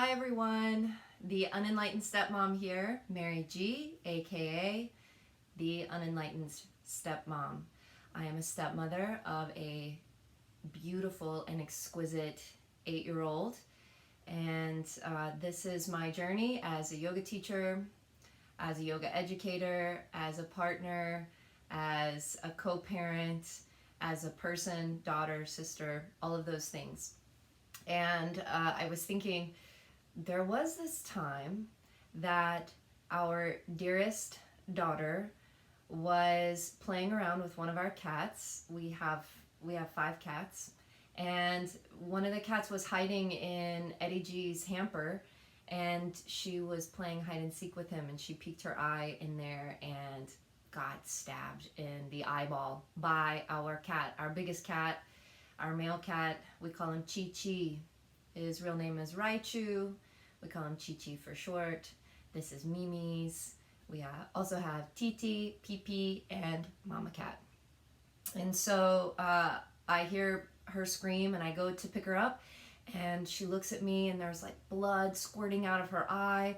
Hi everyone, the Unenlightened Stepmom here, Mary G, aka the Unenlightened Stepmom. I am a stepmother of a beautiful and exquisite 8-year-old, and this is my journey as a yoga teacher, as a yoga educator, as a partner, as a co-parent, as a person, daughter, sister, all of those things. And I was thinking, there was this time that our dearest daughter was playing around with one of our cats. We have 5 cats, and one of the cats was hiding in Eddie G's hamper, and she was playing hide and seek with him, and she peeked her eye in there and got stabbed in the eyeball by our cat, our biggest cat, our male cat. We call him Chi Chi. His real name is Raichu. We call him Chi Chi for short. This is Mimi's. We also have Titi, Pee, and Mama Cat. And so I hear her scream, and I go to pick her up, and she looks at me, and there's like blood squirting out of her eye,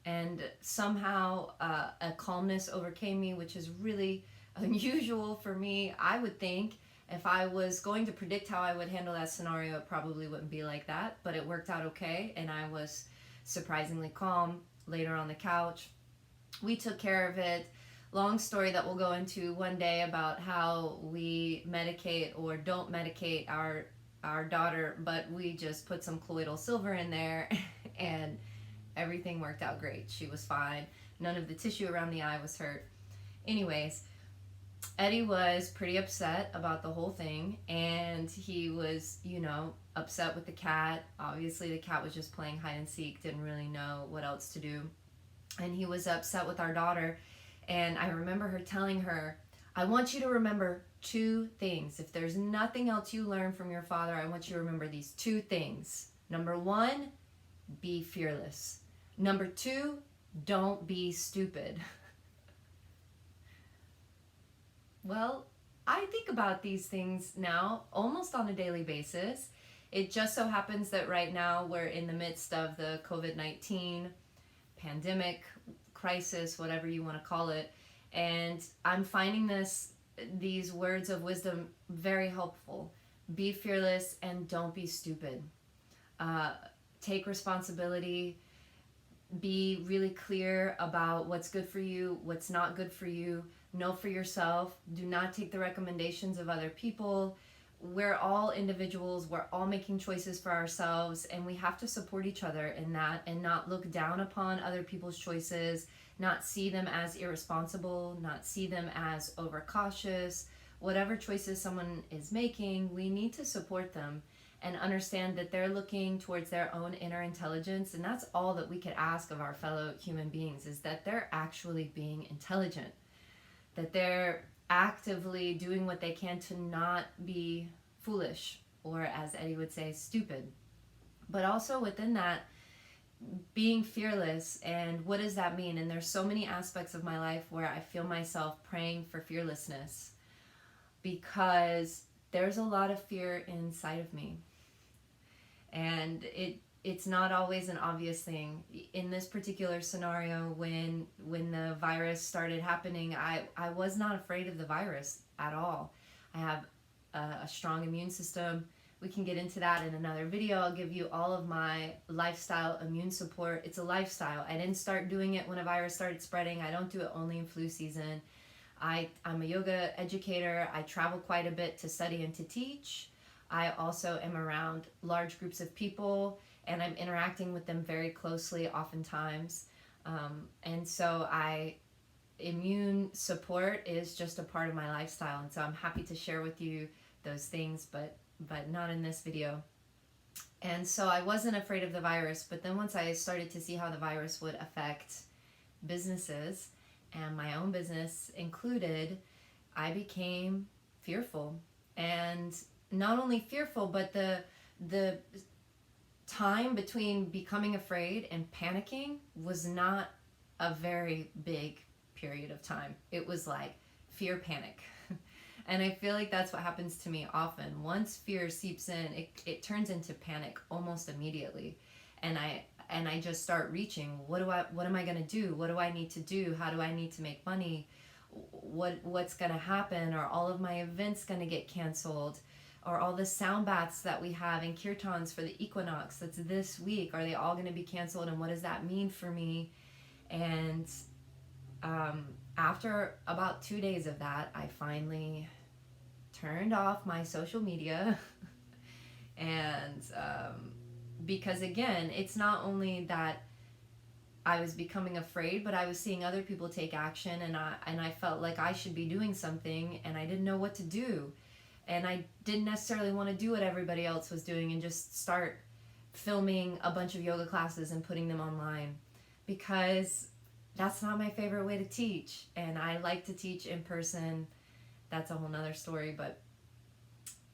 and somehow a calmness overcame me, which is really unusual for me. I would think if I was going to predict how I would handle that scenario, it probably wouldn't be like that, but it worked out okay, and I was surprisingly calm. Later on the couch, we took care of it. Long story that we'll go into one day about how we medicate or don't medicate our daughter, but we just put some colloidal silver in there and everything worked out great. She was fine. None of the tissue around the eye was hurt. Anyways, Eddie was pretty upset about the whole thing, and he was, upset with the cat. Obviously, the cat was just playing hide and seek, didn't really know what else to do. And he was upset with our daughter, and I remember her telling her, I want you to remember 2 things. If there's nothing else you learn from your father, I want you to remember these 2 things. Number 1, be fearless. Number 2, don't be stupid. Well, I think about these things now almost on a daily basis. It just so happens that right now we're in the midst of the COVID-19 pandemic, crisis, whatever you want to call it, and I'm finding these words of wisdom very helpful. Be fearless and don't be stupid. Take responsibility. Be really clear about what's good for you, what's not good for you. Know for yourself. Do not take the recommendations of other people. We're all individuals. We're all making choices for ourselves, and we have to support each other in that and not look down upon other people's choices, not see them as irresponsible, not see them as overcautious. Whatever choices someone is making, we need to support them and understand that they're looking towards their own inner intelligence, and that's all that we could ask of our fellow human beings, is that they're actually being intelligent, that they're actively doing what they can to not be foolish, or as Eddie would say, stupid. But also within that, being fearless. And what does that mean? And there's so many aspects of my life where I feel myself praying for fearlessness, because there's a lot of fear inside of me, and it's not always an obvious thing. In this particular scenario, when the virus started happening, I was not afraid of the virus at all. I have a strong immune system. We can get into that in another video. I'll give you all of my lifestyle immune support. It's a lifestyle. I didn't start doing it when a virus started spreading. I don't do it only in flu season. I'm a yoga educator. I travel quite a bit to study and to teach. I also am around large groups of people, and I'm interacting with them very closely oftentimes. And so immune support is just a part of my lifestyle. And so I'm happy to share with you those things, but not in this video. And so I wasn't afraid of the virus, but then once I started to see how the virus would affect businesses, and my own business included, I became fearful. And not only fearful, but the time between becoming afraid and panicking was not a very big period of time. It was like fear panic. And I feel like that's what happens to me often. Once fear seeps in, it turns into panic almost immediately. And and I just start reaching. What am I going to do? What do I need to do? How do I need to make money? What's going to happen? Are all of my events going to get canceled? Are all the sound baths that we have in kirtans for the equinox that's this week, are they all going to be canceled? And what does that mean for me? And after about 2 days of that, I finally turned off my social media. And because again, it's not only that I was becoming afraid, but I was seeing other people take action, and I felt like I should be doing something, and I didn't know what to do. And I didn't necessarily want to do what everybody else was doing and just start filming a bunch of yoga classes and putting them online, because that's not my favorite way to teach. And I like to teach in person. That's a whole nother story, but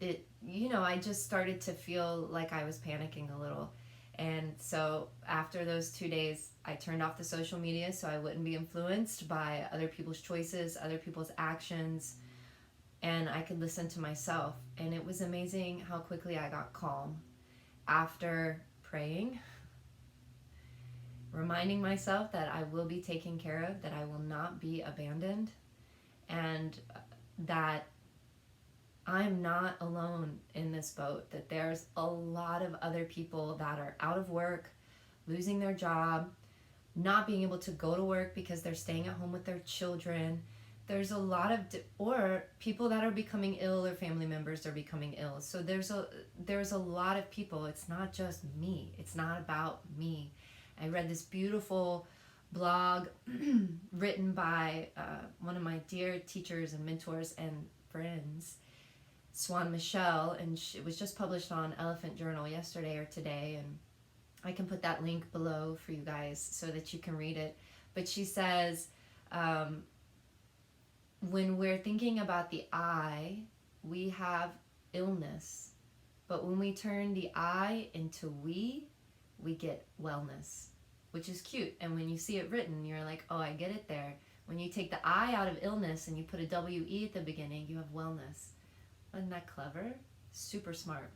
I just started to feel like I was panicking a little. And so after those 2 days, I turned off the social media so I wouldn't be influenced by other people's choices, other people's actions, and I could listen to myself. And it was amazing how quickly I got calm after praying, reminding myself that I will be taken care of, that I will not be abandoned, and that I'm not alone in this boat, that there's a lot of other people that are out of work, losing their job, not being able to go to work because they're staying at home with their children. There's a lot of or people that are becoming ill, or family members are becoming ill. So there's a lot of people. It's not just me. It's not about me. I read this beautiful blog written by one of my dear teachers and mentors and friends, Swan Michelle, and it was just published on Elephant Journal yesterday or today, and I can put that link below for you guys so that you can read it. But she says, when we're thinking about the I, we have illness. But when we turn the I into we get wellness, which is cute. And when you see it written, you're like, oh, I get it there. When you take the I out of illness and you put a W-E at the beginning, you have wellness. Isn't that clever? Super smart.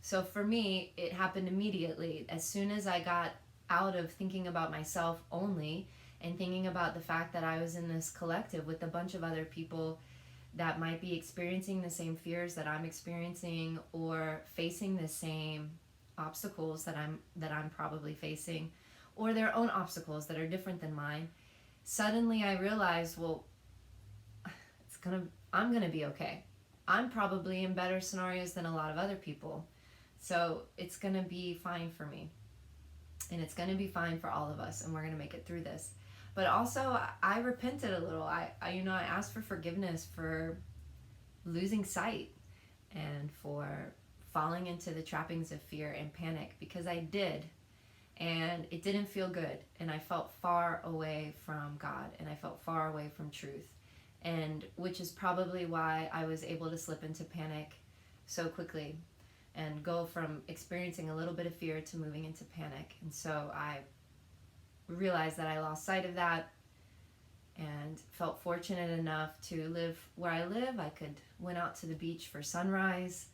So for me, it happened immediately. As soon as I got out of thinking about myself only and thinking about the fact that I was in this collective with a bunch of other people that might be experiencing the same fears that I'm experiencing, or facing the same obstacles that I'm probably facing, or their own obstacles that are different than mine, suddenly I realized, well, I'm gonna be okay. I'm probably in better scenarios than a lot of other people. So it's going to be fine for me. And it's going to be fine for all of us. And we're going to make it through this. But also, I repented a little. I asked for forgiveness for losing sight and for falling into the trappings of fear and panic, because I did. And it didn't feel good. And I felt far away from God. And I felt far away from truth. And which is probably why I was able to slip into panic so quickly and go from experiencing a little bit of fear to moving into panic. And so I realized that I lost sight of that and felt fortunate enough to live where I live. I went out to the beach for sunrise.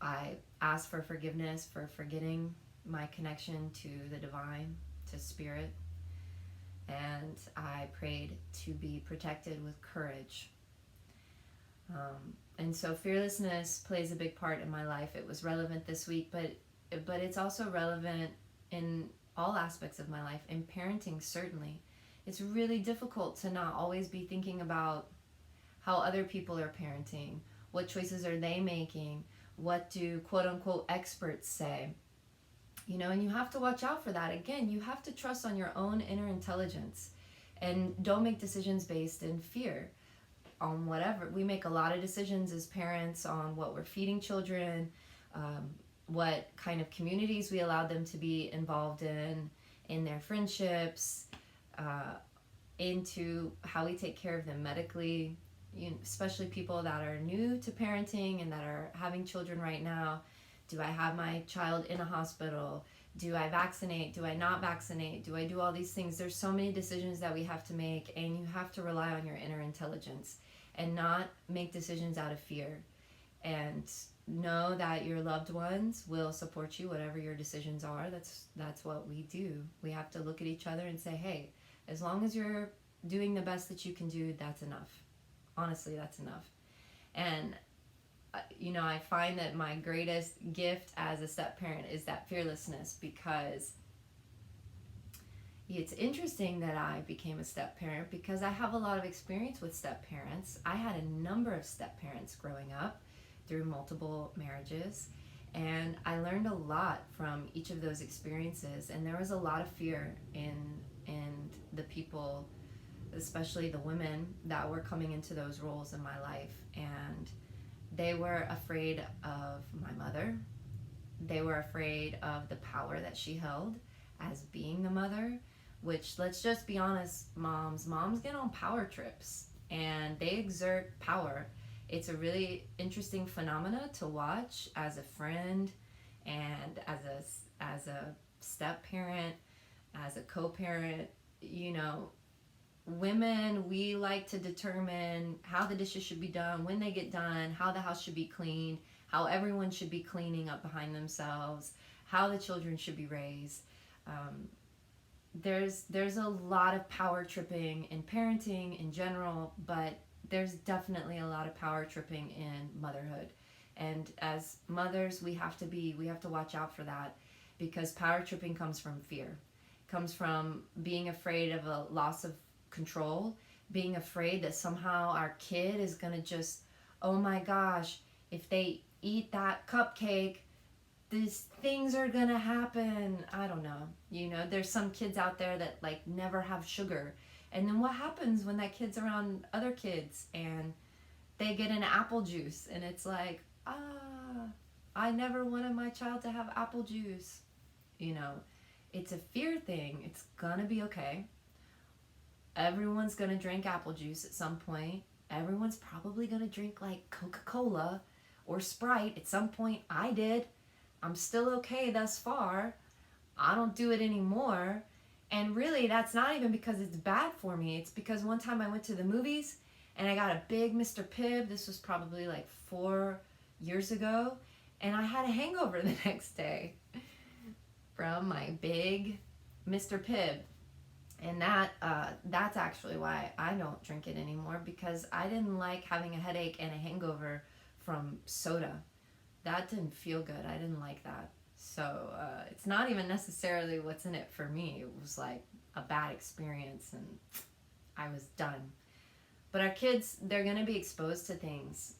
I asked for forgiveness for forgetting my connection to the divine, to spirit. And I prayed to be protected with courage. And so fearlessness plays a big part in my life. It was relevant this week, but it's also relevant in all aspects of my life. In parenting, certainly. It's really difficult to not always be thinking about how other people are parenting. What choices are they making? What do quote-unquote experts say? And you have to watch out for that. Again, you have to trust on your own inner intelligence, and don't make decisions based in fear on whatever. We make a lot of decisions as parents on what we're feeding children, what kind of communities we allow them to be involved in their friendships, into how we take care of them medically, especially people that are new to parenting and that are having children right now. Do I have my child in a hospital? Do I vaccinate? Do I not vaccinate? Do I do all these things? There's so many decisions that we have to make, and you have to rely on your inner intelligence and not make decisions out of fear. And know that your loved ones will support you, whatever your decisions are. That's what we do. We have to look at each other and say, hey, as long as you're doing the best that you can do, that's enough. Honestly, that's enough. And I find that my greatest gift as a step parent is that fearlessness, because it's interesting that I became a step parent because I have a lot of experience with step parents. I had a number of step parents growing up through multiple marriages, and I learned a lot from each of those experiences. And there was a lot of fear in the people, especially the women that were coming into those roles in my life. And they were afraid of my mother. They were afraid of the power that she held as being the mother, which, let's just be honest, moms get on power trips and they exert power. It's a really interesting phenomena to watch as a friend and as a step parent, as a co-parent. Women, we like to determine how the dishes should be done, when they get done, how the house should be cleaned, how everyone should be cleaning up behind themselves, how the children should be raised. There's a lot of power tripping in parenting in general, but there's definitely a lot of power tripping in motherhood. And as mothers, we have to watch out for that, because power tripping comes from fear. It comes from being afraid of a loss of control, being afraid that somehow our kid is going to just, oh my gosh, if they eat that cupcake, these things are going to happen. I don't know. There's some kids out there that like never have sugar. And then what happens when that kid's around other kids and they get an apple juice and it's like, I never wanted my child to have apple juice. It's a fear thing. It's going to be okay. Everyone's going to drink apple juice at some point. Everyone's probably going to drink like Coca-Cola or Sprite at some point. I did. I'm still okay thus far. I don't do it anymore. And really, that's not even because it's bad for me. It's because one time I went to the movies and I got a big Mr. Pibb. This was probably like 4 years ago. And I had a hangover the next day from my big Mr. Pibb. And that's actually why I don't drink it anymore, because I didn't like having a headache and a hangover from soda. That didn't feel good. I didn't like that. So it's not even necessarily what's in it for me. It was like a bad experience and I was done. But our kids, they're going to be exposed to things.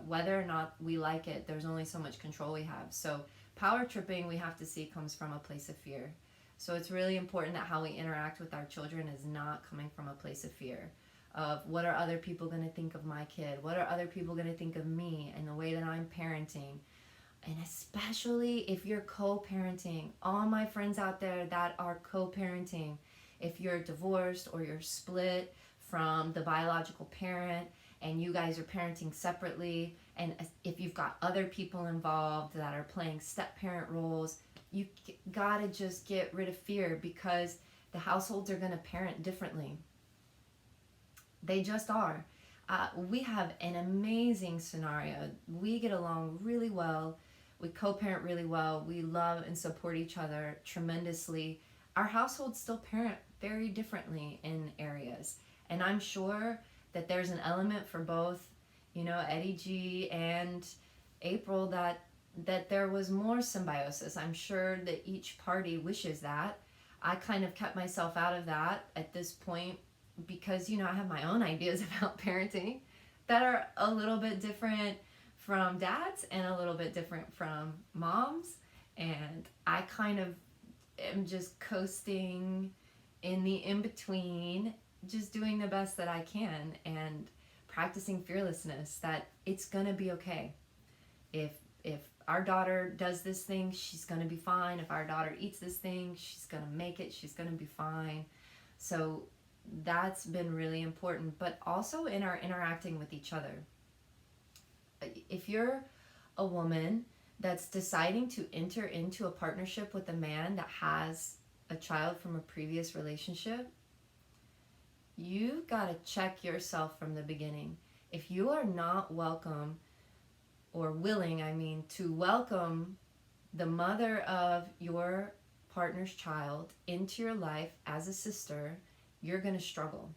Whether or not we like it, there's only so much control we have. So power tripping, we have to see, comes from a place of fear. So it's really important that how we interact with our children is not coming from a place of fear of what are other people going to think of my kid? What are other people going to think of me and the way that I'm parenting? And especially if you're co-parenting, all my friends out there that are co-parenting, if you're divorced or you're split from the biological parent and you guys are parenting separately, and if you've got other people involved that are playing step-parent roles, you gotta just get rid of fear, because the households are gonna parent differently. They just are. We have an amazing scenario. We get along really well. We co-parent really well. We love and support each other tremendously. Our households still parent very differently in areas. And I'm sure that there's an element for both, Eddie G and April, that there was more symbiosis. I'm sure that each party wishes that. I kind of kept myself out of that at this point because, I have my own ideas about parenting that are a little bit different from dads and a little bit different from moms. And I kind of am just coasting in the in-between, just doing the best that I can and practicing fearlessness, that it's gonna be okay. If our daughter does this thing, she's gonna be fine. If our daughter eats this thing, she's gonna make it, she's gonna be fine. So that's been really important, but also in our interacting with each other. If you're a woman that's deciding to enter into a partnership with a man that has a child from a previous relationship, you gotta check yourself from the beginning. If you are not welcome or willing, I mean, to welcome the mother of your partner's child into your life as a sister, you're going to struggle.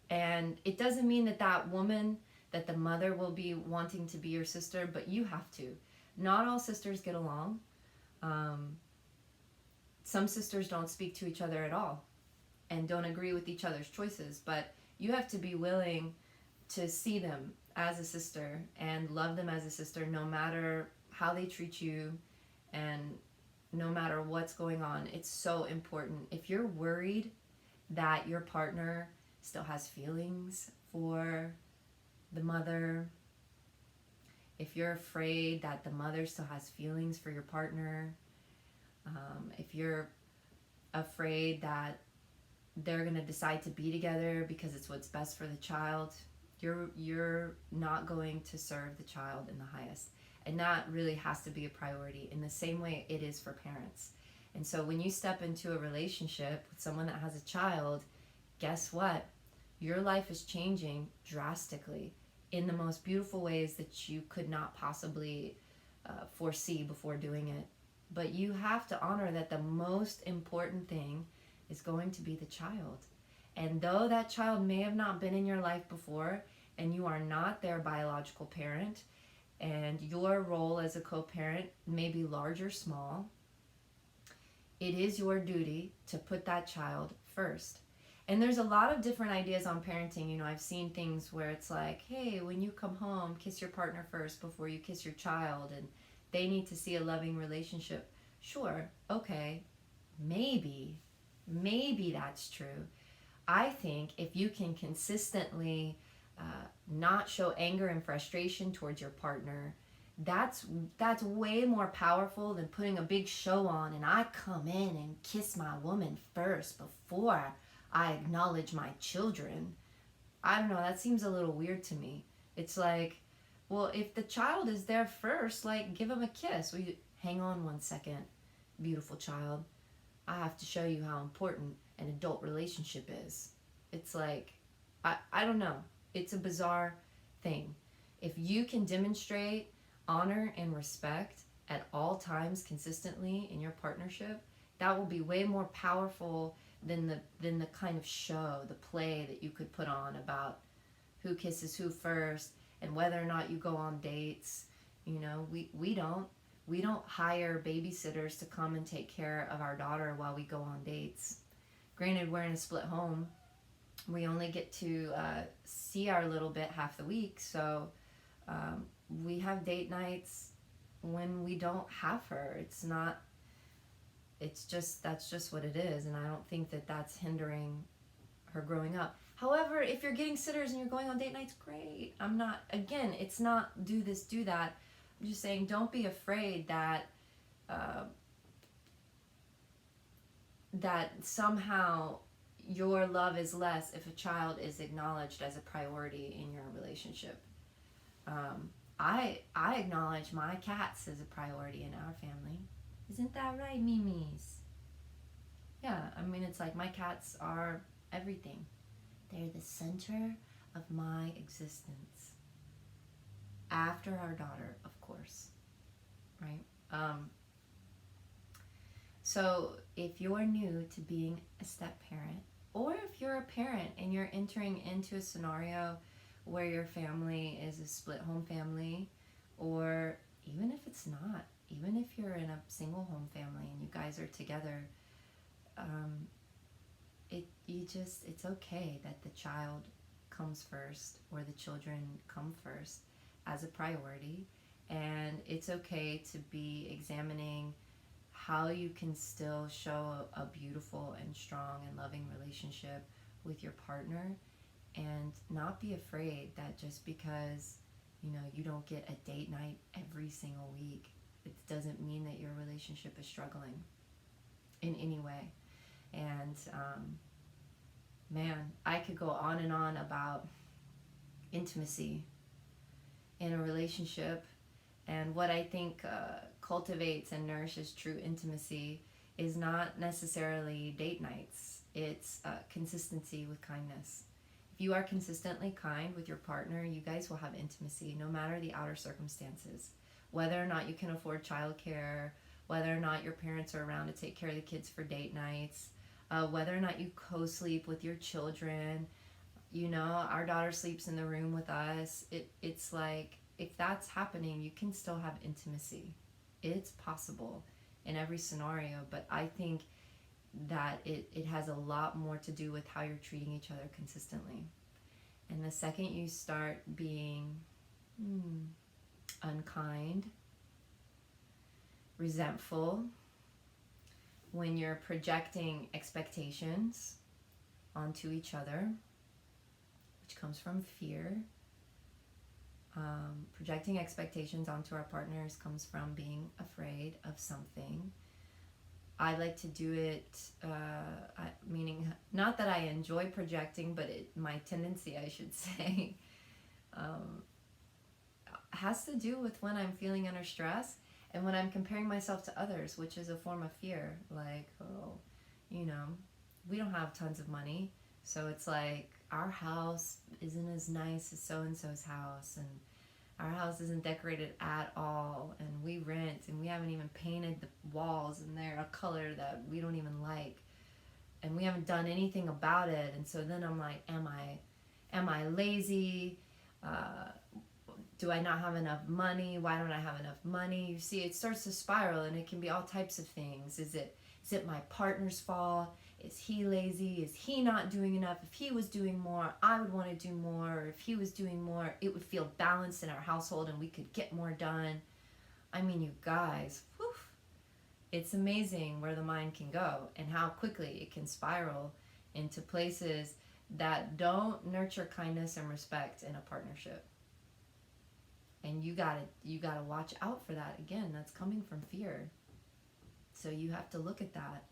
And it doesn't mean that that woman, that the mother will be wanting to be your sister, but you have to. Not all sisters get along. Some sisters don't speak to each other at all and don't agree with each other's choices, but you have to be willing to see them as a sister and love them as a sister, no matter how they treat you and no matter what's going on. It's so important. If you're worried that your partner still has feelings for the mother, if you're afraid that the mother still has feelings for your partner, if you're afraid that they're going to decide to be together because it's what's best for the child, you're not going to serve the child in the highest. And that really has to be a priority in the same way it is for parents. And so when you step into a relationship with someone that has a child, guess what? Your life is changing drastically in the most beautiful ways that you could not possibly foresee before doing it. But you have to honor that the most important thing is going to be the child. And though that child may have not been in your life before, and you are not their biological parent, and your role as a co-parent may be large or small, it is your duty to put that child first. And there's a lot of different ideas on parenting. You know, I've seen things where it's like, hey, when you come home, kiss your partner first before you kiss your child, and they need to see a loving relationship. Sure, okay, maybe that's true. I think if you can consistently not show anger and frustration towards your partner, that's way more powerful than putting a big show on and I come in and kiss my woman first before I acknowledge my children. I don't know, that seems a little weird to me. It's like, well, if the child is there first, like, give him a kiss. Will you hang on one second, beautiful child? I have to show you how important an adult relationship is. It's like, I don't know. It's a bizarre thing. If you can demonstrate honor and respect at all times consistently in your partnership, that will be way more powerful than the kind of show, the play that you could put on about who kisses who first and whether or not you go on dates. You know, we don't hire babysitters to come and take care of our daughter while we go on dates. Granted, we're in a split home. We only get to see our little bit half the week, so we have date nights when we don't have her. That's just what it is, and I don't think that that's hindering her growing up. However, if you're getting sitters and you're going on date nights, great. It's not do this, do that. I'm just saying, don't be afraid that that somehow your love is less if a child is acknowledged as a priority in your relationship. I acknowledge my cats as a priority in our family. Isn't that right, Mimis? Yeah, I mean, it's like my cats are everything. They're the center of my existence. After our daughter, of course, right? So if you're new to being a step parent, or if you're a parent and you're entering into a scenario where your family is a split home family, or even if it's not, even if you're in a single home family and you guys are together, it's okay that the child comes first, or the children come first as a priority, and it's okay to be examining how you can still show a beautiful and strong and loving relationship with your partner, and not be afraid that just because you don't get a date night every single week, it doesn't mean that your relationship is struggling in any way. And man, I could go on and on about intimacy in a relationship, and what I think cultivates and nourishes true intimacy is not necessarily date nights. It's consistency with kindness. If you are consistently kind with your partner, you guys will have intimacy no matter the outer circumstances. Whether or not you can afford childcare, whether or not your parents are around to take care of the kids for date nights, whether or not you co-sleep with your children. You know, our daughter sleeps in the room with us. It's like, if that's happening, you can still have intimacy. It's possible in every scenario, but I think that it has a lot more to do with how you're treating each other consistently. And the second you start being unkind, resentful, when you're projecting expectations onto each other, which comes from fear. Projecting expectations onto our partners comes from being afraid of something. I like to do it, meaning not that I enjoy projecting, but my tendency, I should say, has to do with when I'm feeling under stress and when I'm comparing myself to others, which is a form of fear. Like, oh, you know, we don't have tons of money, so it's like our house isn't as nice as so-and-so's house, and our house isn't decorated at all, and we rent, and we haven't even painted the walls, and they're a color that we don't even like, and we haven't done anything about it. And so then I'm like, am I lazy? Do I not have enough money? Why don't I have enough money? You see, it starts to spiral, and it can be all types of things. Is it my partner's fault? Is he lazy? Is he not doing enough? If he was doing more, I would want to do more. Or if he was doing more, it would feel balanced in our household and we could get more done. I mean, you guys, whew, it's amazing where the mind can go and how quickly it can spiral into places that don't nurture kindness and respect in a partnership. And you gotta watch out for that. Again, that's coming from fear. So you have to look at that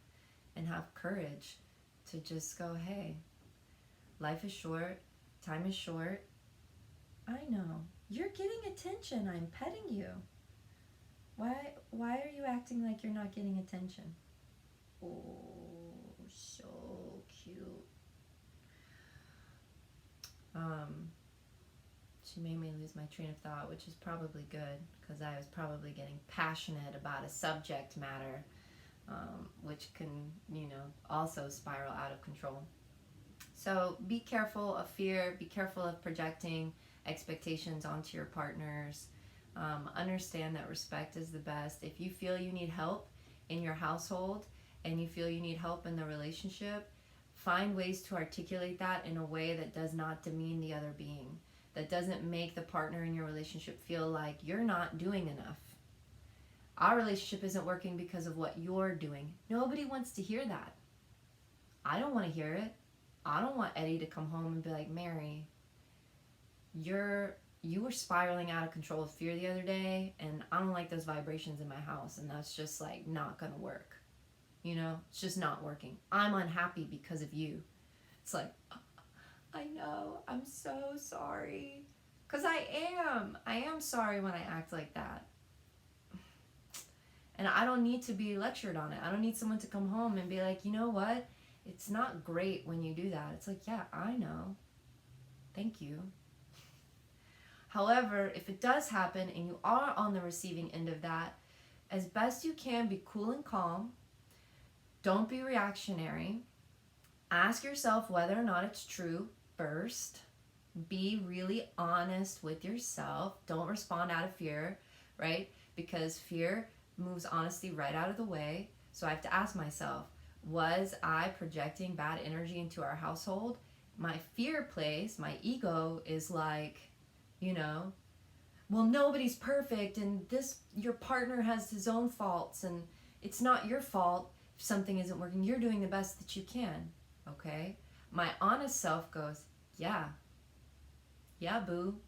and have courage to just go, hey, life is short, time is short. I know, you're getting attention, I'm petting you. Why are you acting like you're not getting attention? Oh, so cute. She made me lose my train of thought, which is probably good, because I was probably getting passionate about a subject matter, which can, also spiral out of control. So be careful of fear, be careful of projecting expectations onto your partners. Understand that respect is the best. If you feel you need help in your household and you feel you need help in the relationship, find ways to articulate that in a way that does not demean the other being, that doesn't make the partner in your relationship feel like you're not doing enough. Our relationship isn't working because of what you're doing. Nobody wants to hear that. I don't want to hear it. I don't want Eddie to come home and be like, Mary, you were spiraling out of control with fear the other day, and I don't like those vibrations in my house, and that's just like not gonna work. It's just not working. I'm unhappy because of you. It's like, I know, I'm so sorry. Because I am sorry when I act like that. And I don't need to be lectured on it. I don't need someone to come home and be like, you know what? It's not great when you do that. It's like, yeah, I know. Thank you. However, if it does happen and you are on the receiving end of that, as best you can, be cool and calm. Don't be reactionary. Ask yourself whether or not it's true first. Be really honest with yourself. Don't respond out of fear, right? Because fear moves honesty right out of the way. So I have to ask myself, was I projecting bad energy into our household? My fear place, my ego is like, well, nobody's perfect, and your partner has his own faults, and it's not your fault if something isn't working. You're doing the best that you can, okay? My honest self goes, yeah, boo,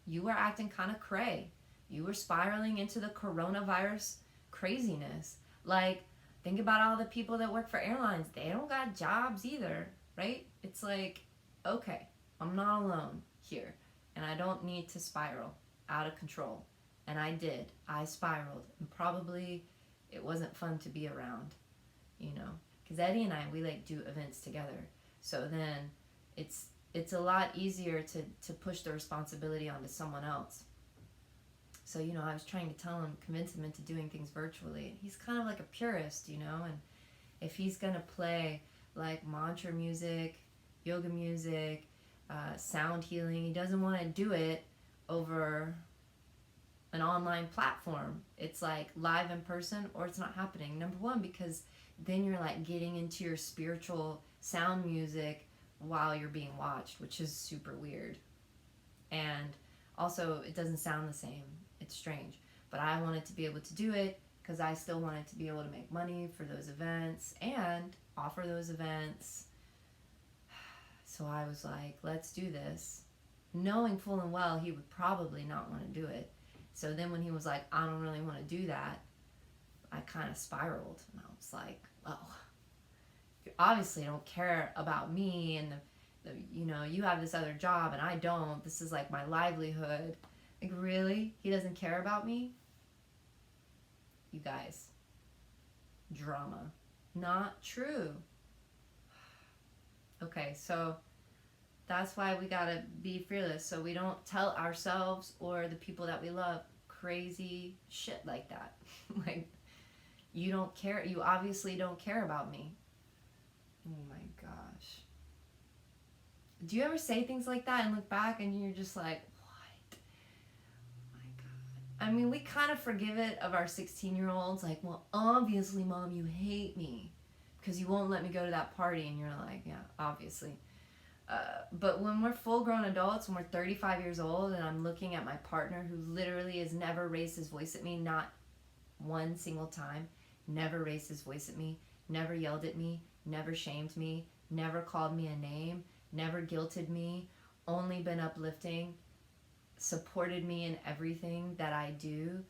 you were acting kind of cray. You were spiraling into the coronavirus craziness. Like, think about all the people that work for airlines. They don't got jobs either, right? It's like, okay, I'm not alone here, and I don't need to spiral out of control. And I did. I spiraled, and probably it wasn't fun to be around, because Eddie and I, we like do events together. So then it's it's a lot easier to push the responsibility onto someone else. So, I was trying to tell him, convince him into doing things virtually. He's kind of like a purist, and if he's going to play like mantra music, yoga music, sound healing, he doesn't want to do it over an online platform. It's like live in person or it's not happening. Number one, because then you're like getting into your spiritual sound music while you're being watched, which is super weird. And also, it doesn't sound the same. It's strange. But I wanted to be able to do it because I still wanted to be able to make money for those events and offer those events. So I was like, let's do this, knowing full and well he would probably not want to do it. So then when he was like, I don't really want to do that, I kind of spiraled. And I was like, well, you obviously don't care about me, and you have this other job and I don't. This is like my livelihood. Like, really? He doesn't care about me? You guys. Drama. Not true. Okay, so that's why we gotta be fearless, so we don't tell ourselves or the people that we love crazy shit like that. Like, you don't care. You obviously don't care about me. Oh my gosh. Do you ever say things like that and look back and you're just like, what? Oh my God. I mean, we kind of forgive it of our 16-year-olds. Like, well, obviously, Mom, you hate me because you won't let me go to that party. And you're like, yeah, obviously. But when we're full-grown adults, when we're 35 years old, and I'm looking at my partner who literally has never raised his voice at me, not one single time, never raised his voice at me, never yelled at me, never shamed me, never called me a name, never guilted me, only been uplifting, supported me in everything that I do,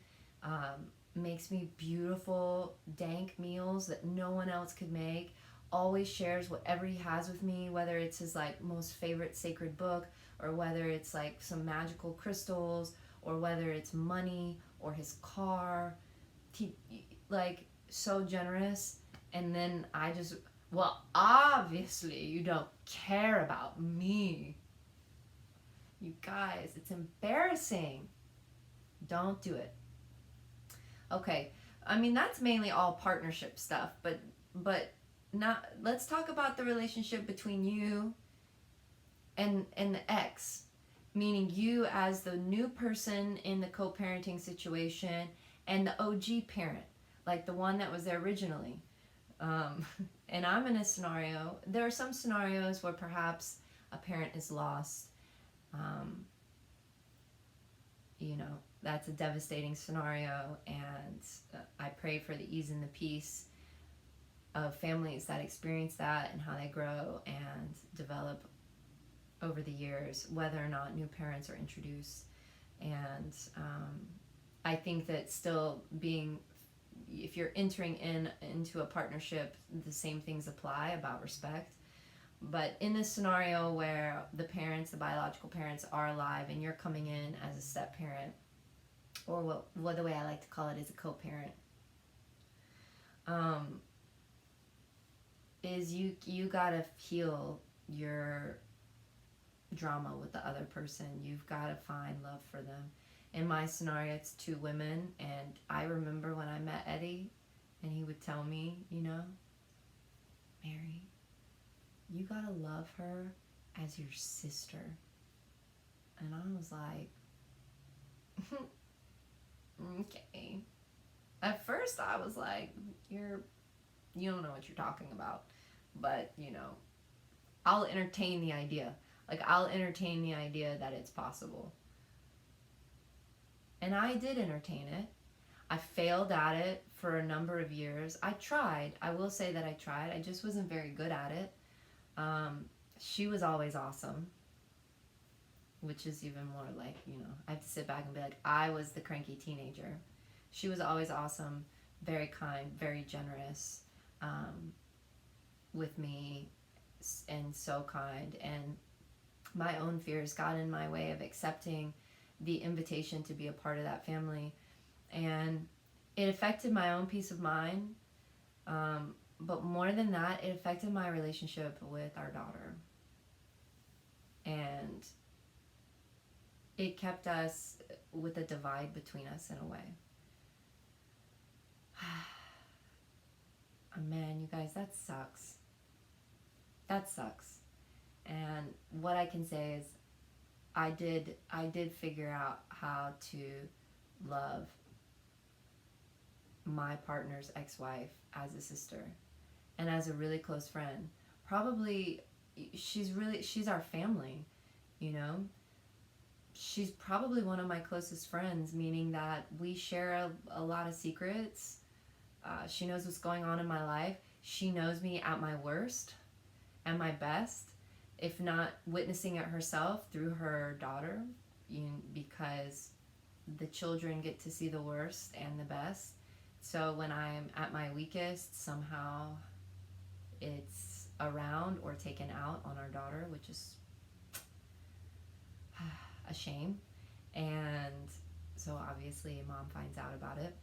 makes me beautiful, dank meals that no one else could make, always shares whatever he has with me, whether it's his like most favorite sacred book, or whether it's like some magical crystals, or whether it's money or his car. He, like, so generous. And then I just, well, obviously you don't care about me. You guys, it's embarrassing. Don't do it. Okay, I mean, that's mainly all partnership stuff, but not, let's talk about the relationship between you and the ex, meaning you as the new person in the co-parenting situation and the OG parent, like the one that was there originally. And I'm in a scenario, there are some scenarios where perhaps a parent is lost. That's a devastating scenario, and I pray for the ease and the peace of families that experience that and how they grow and develop over the years, whether or not new parents are introduced. And I think that still if you're entering into a partnership, the same things apply about respect. But in this scenario where the biological parents are alive, and you're coming in as a step parent, or what the way I like to call it is a co-parent, is you gotta heal your drama with the other person. You've gotta find love for them. In my scenario, it's two women, and I remember when I met Eddie, and he would tell me, Mary, you gotta love her as your sister. And I was like, okay. At first I was like, you don't know what you're talking about. But, I'll entertain the idea. Like, I'll entertain the idea that it's possible. And I did entertain it. I failed at it for a number of years. I tried. I will say that I tried. I just wasn't very good at it. She was always awesome, which is even more like, I have to sit back and be like, I was the cranky teenager. She was always awesome, very kind, very generous with me, and so kind. And my own fears got in my way of accepting the invitation to be a part of that family. And it affected my own peace of mind. But more than that, it affected my relationship with our daughter. And it kept us with a divide between us in a way. Man, you guys, that sucks. That sucks. And what I can say is I did figure out how to love my partner's ex-wife as a sister and as a really close friend. Probably she's our family, you know. She's probably one of my closest friends, meaning that we share a lot of secrets. She knows what's going on in my life. She knows me at my worst and my best, if not witnessing it herself through her daughter, because the children get to see the worst and the best. So when I'm at my weakest, somehow it's around or taken out on our daughter, which is a shame. And so obviously mom finds out about it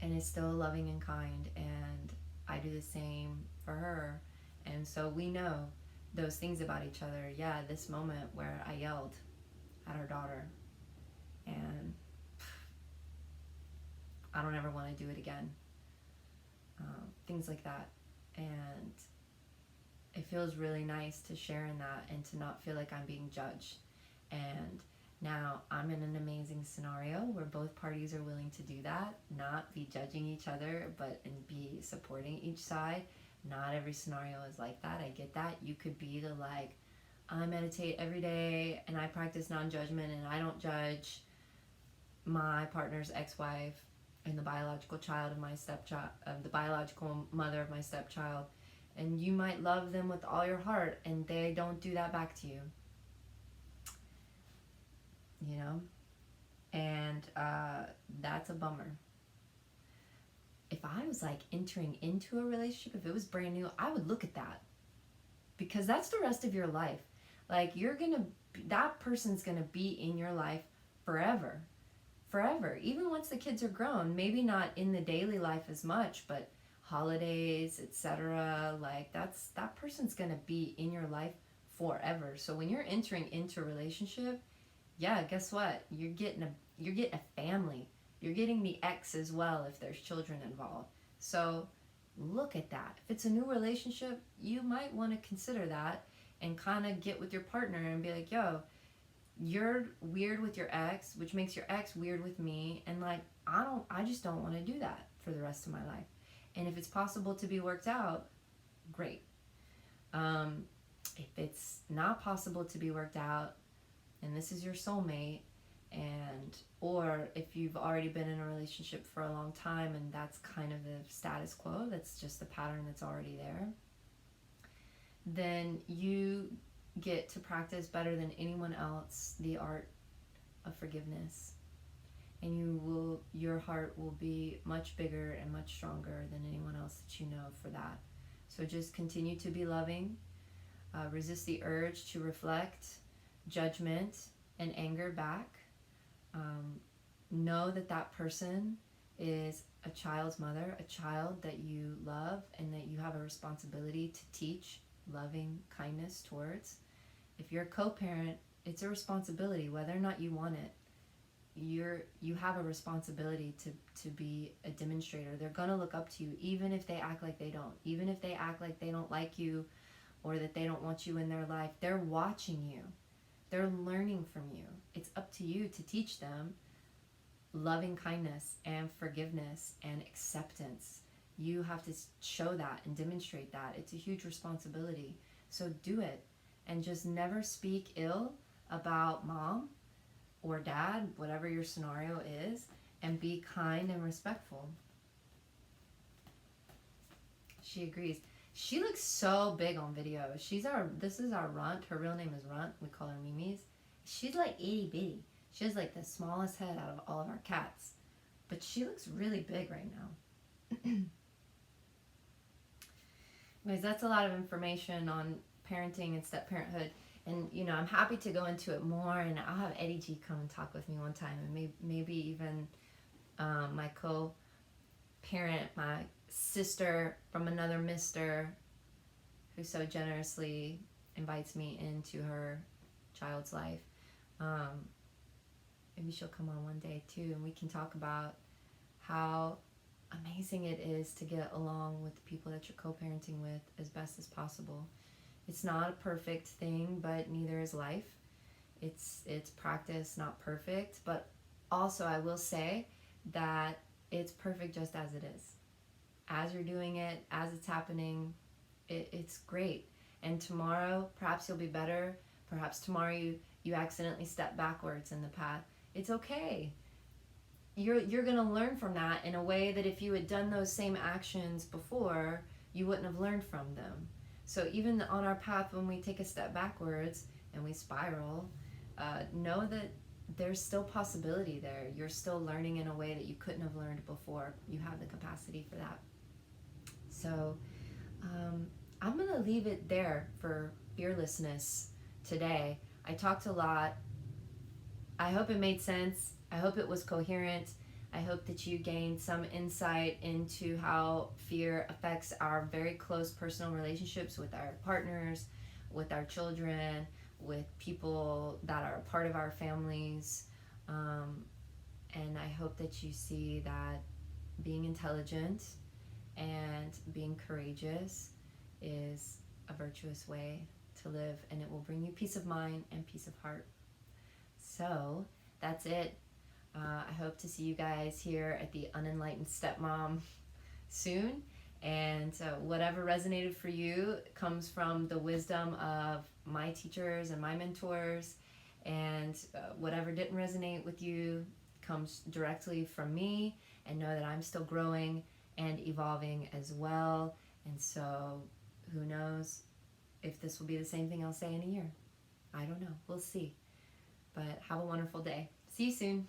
and is still loving and kind, and I do the same for her. And so we know those things about each other. Yeah, this moment where I yelled at our daughter, and I don't ever want to do it again. Things like that. And it feels really nice to share in that and to not feel like I'm being judged. And now I'm in an amazing scenario where both parties are willing to do that, not be judging each other, but and be supporting each side. Not every scenario is like that. I get that. You could be the like, I meditate every day and I practice non-judgment and I don't judge my partner's ex-wife and the biological child of my stepchild, of the biological mother of my stepchild. And you might love them with all your heart and they don't do that back to you. You know? And that's a bummer. If I was like entering into a relationship, if it was brand new, I would look at that, because that's the rest of your life. Like that person's gonna be in your life forever. Even once the kids are grown, maybe not in the daily life as much, but holidays, etc. Like that person's gonna be in your life forever. So when you're entering into a relationship, yeah, guess what? You're getting a family. You're getting the ex as well if there's children involved. So look at that. If it's a new relationship, you might want to consider that and kind of get with your partner and be like, yo, you're weird with your ex, which makes your ex weird with me, and like I just don't want to do that for the rest of my life. And if it's possible to be worked out, great. If it's not possible to be worked out and this is your soulmate, and or if you've already been in a relationship for a long time and that's kind of the status quo, that's just the pattern that's already there, then you get to practice better than anyone else the art of forgiveness, and your heart will be much bigger and much stronger than anyone else that you know for that. So just continue to be loving, resist the urge to reflect judgment and anger back. Know that person is a child's mother, a child that you love and that you have a responsibility to teach loving kindness towards. If you're a co-parent, it's a responsibility whether or not you want it. You have a responsibility to be a demonstrator. They're gonna look up to you even if they act like they don't. Even if they act like they don't like you or that they don't want you in their life, they're watching you. They're learning from you. It's up to you to teach them loving kindness and forgiveness and acceptance. You have to show that and demonstrate that. It's a huge responsibility. So do it, and just never speak ill about mom or dad, whatever your scenario is, and be kind and respectful. She agrees. She looks so big on video. This is our runt. Her real name is Runt. We call her Mimi's. She's like itty bitty. She has like the smallest head out of all of our cats. But she looks really big right now. Anyways, that's a lot of information on parenting and step-parenthood. And, I'm happy to go into it more, and I'll have Eddie G come and talk with me one time, and maybe even my co-parent, my sister from another mister, who so generously invites me into her child's life. Maybe she'll come on one day too, and we can talk about how amazing it is to get along with the people that you're co-parenting with as best as possible. It's not a perfect thing, but neither is life. It's practice, not perfect, but also I will say that it's perfect just as it is. As you're doing it, as it's happening, it's great. And tomorrow, perhaps you'll be better. Perhaps tomorrow you accidentally step backwards in the path. It's okay. You're going to learn from that in a way that if you had done those same actions before, you wouldn't have learned from them. So even on our path, when we take a step backwards and we spiral, know that there's still possibility there. You're still learning in a way that you couldn't have learned before. You have the capacity for that. So I'm going to leave it there for fearlessness today. I talked a lot. I hope it made sense. I hope it was coherent. I hope that you gained some insight into how fear affects our very close personal relationships with our partners, with our children, with people that are a part of our families. And I hope that you see that being intelligent and being courageous is a virtuous way to live, and it will bring you peace of mind and peace of heart. So that's it. I hope to see you guys here at the Unenlightened Stepmom soon. And whatever resonated for you comes from the wisdom of my teachers and my mentors. And whatever didn't resonate with you comes directly from me. And know that I'm still growing and evolving as well. And so who knows if this will be the same thing I'll say in a year. I don't know. We'll see. But have a wonderful day. See you soon.